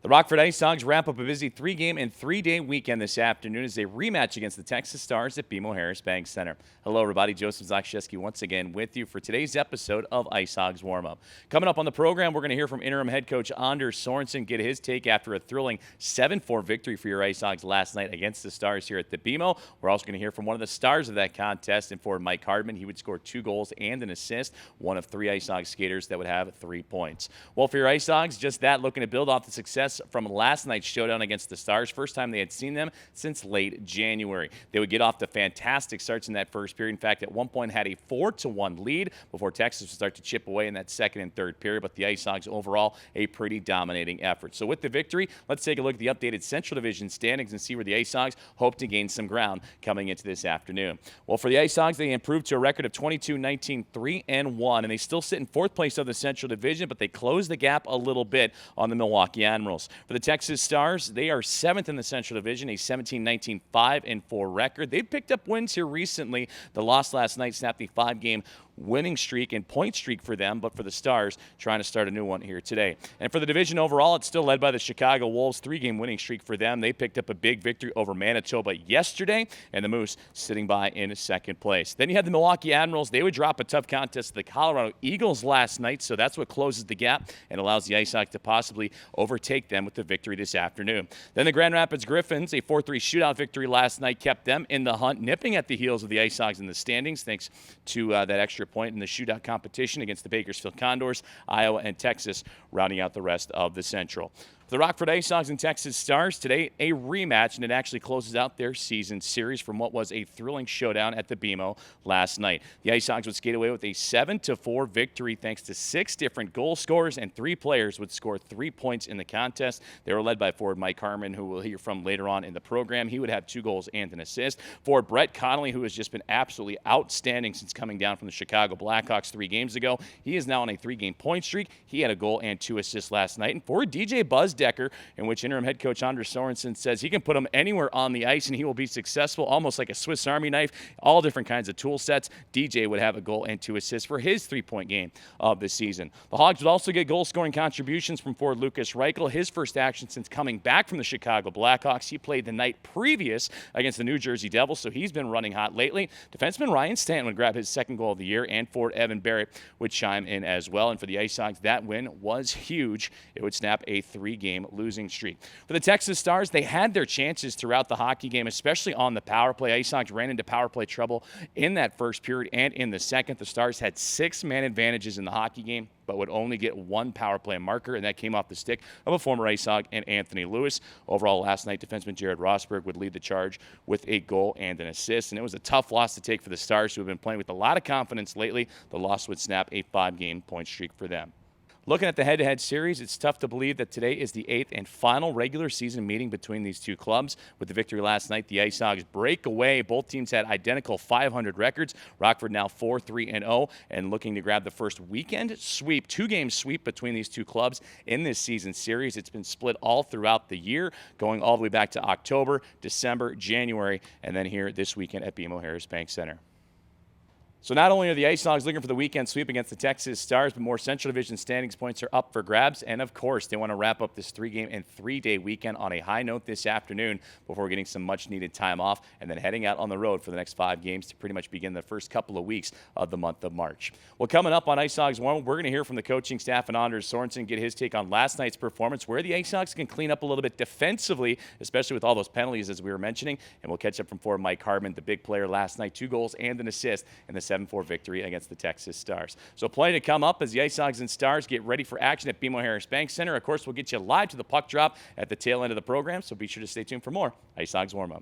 The Rockford IceHogs wrap up a busy 3-game and 3-day weekend this afternoon as they rematch against the Texas Stars at BMO Harris Bank Center. Hello, everybody. Joseph Zakrzewski once again with you for today's episode of IceHogs Warmup. Coming up on the program, we're going to hear from interim head coach Anders Sorensen, get his take after a thrilling 7-4 victory for your IceHogs last night against the Stars here at the BMO. We're also going to hear from one of the stars of that contest, and for Mike Hardman, he would score 2 goals and an assist, one of 3 IceHogs skaters that would have 3 points. Well, for your IceHogs, just that, looking to build off the success from last night's showdown against the Stars, first time they had seen them since late January. They would get off to fantastic starts in that first period. In fact, at one point had a 4-1 lead before Texas would start to chip away in that second and third period, but the IceHogs overall a pretty dominating effort. So with the victory, let's take a look at the updated Central Division standings and see where the IceHogs hope to gain some ground coming into this afternoon. Well, for the IceHogs, they improved to a record of 22-19, 3-1, and they still sit in 4th place of the Central Division, but they closed the gap a little bit on the Milwaukee Admirals. For the Texas Stars, they are 7th in the Central Division, a 17-19, 5-4 record. They've picked up wins here recently. The loss last night snapped the 5-game winning streak and point streak for them, but for the Stars, trying to start a new one here today. And for the division overall, it's still led by the Chicago Wolves, 3-game winning streak for them. They picked up a big victory over Manitoba yesterday, and the Moose sitting by in 2nd place. Then you had the Milwaukee Admirals. They would drop a tough contest to the Colorado Eagles last night, so that's what closes the gap and allows the IceHogs to possibly overtake them with the victory this afternoon. Then the Grand Rapids Griffins, a 4-3 shootout victory last night, kept them in the hunt, nipping at the heels of the IceHogs in the standings, thanks to that extra point in the shootout competition against the Bakersfield Condors, Iowa, and Texas, rounding out the rest of the Central. For the Rockford IceHogs and Texas Stars, today a rematch, and it actually closes out their season series from what was a thrilling showdown at the BMO last night. The IceHogs would skate away with a 7-4 victory thanks to 6 different goal scorers, and 3 players would score 3 points in the contest. They were led by forward Mike Harmon, who we'll hear from later on in the program. He would have 2 goals and an assist. Forward Brett Connolly, who has just been absolutely outstanding since coming down from the Chicago Blackhawks 3 games ago. He is now on a 3-game point streak. He had a goal and 2 assists last night. And forward DJ Decker, in which interim head coach Anders Sorensen says he can put him anywhere on the ice and he will be successful, almost like a Swiss Army knife, all different kinds of tool sets. DJ would have a goal and 2 assists for his 3-point game of the season. The Hogs would also get goal-scoring contributions from forward Lucas Reichel, his first action since coming back from the Chicago Blackhawks. He played the night previous against the New Jersey Devils, so he's been running hot lately. Defenseman Ryan Stanton would grab his 2nd goal of the year, and forward Evan Barrett would chime in as well. And for the IceHogs, that win was huge. It would snap a 3-game losing streak. For the Texas Stars, they had their chances throughout the hockey game, especially on the power play. IceHogs ran into power play trouble in that first period and in the second. The Stars had 6 man advantages in the hockey game, but would only get 1 power play marker, and that came off the stick of a former IceHog and Anthony Lewis. Overall, last night, defenseman Jared Rosberg would lead the charge with a goal and an assist, and it was a tough loss to take for the Stars, who have been playing with a lot of confidence lately. The loss would snap a 5-game point streak for them. Looking at the head-to-head series, it's tough to believe that today is the 8th and final regular season meeting between these two clubs. With the victory last night, the IceHogs break away. Both teams had identical 500 records. Rockford now 4-3-0 and looking to grab the first weekend sweep, 2-game sweep between these two clubs in this season series. It's been split all throughout the year, going all the way back to October, December, January, and then here this weekend at BMO Harris Bank Center. So not only are the IceHogs looking for the weekend sweep against the Texas Stars, but more Central Division standings points are up for grabs. And, of course, they want to wrap up this 3-game and 3-day weekend on a high note this afternoon before getting some much-needed time off and then heading out on the road for the next 5 games to pretty much begin the first couple of weeks of the month of March. Well, coming up on IceHogs Warmup, we're going to hear from the coaching staff and Anders Sorensen, get his take on last night's performance, where the IceHogs can clean up a little bit defensively, especially with all those penalties, as we were mentioning. And we'll catch up from forward Mike Hardman, the big player last night, 2 goals and an assist in the 7-4 victory against the Texas Stars. So plenty to come up as the IceHogs and Stars get ready for action at BMO Harris Bank Center. Of course, we'll get you live to the puck drop at the tail end of the program, so be sure to stay tuned for more IceHogs Warmup.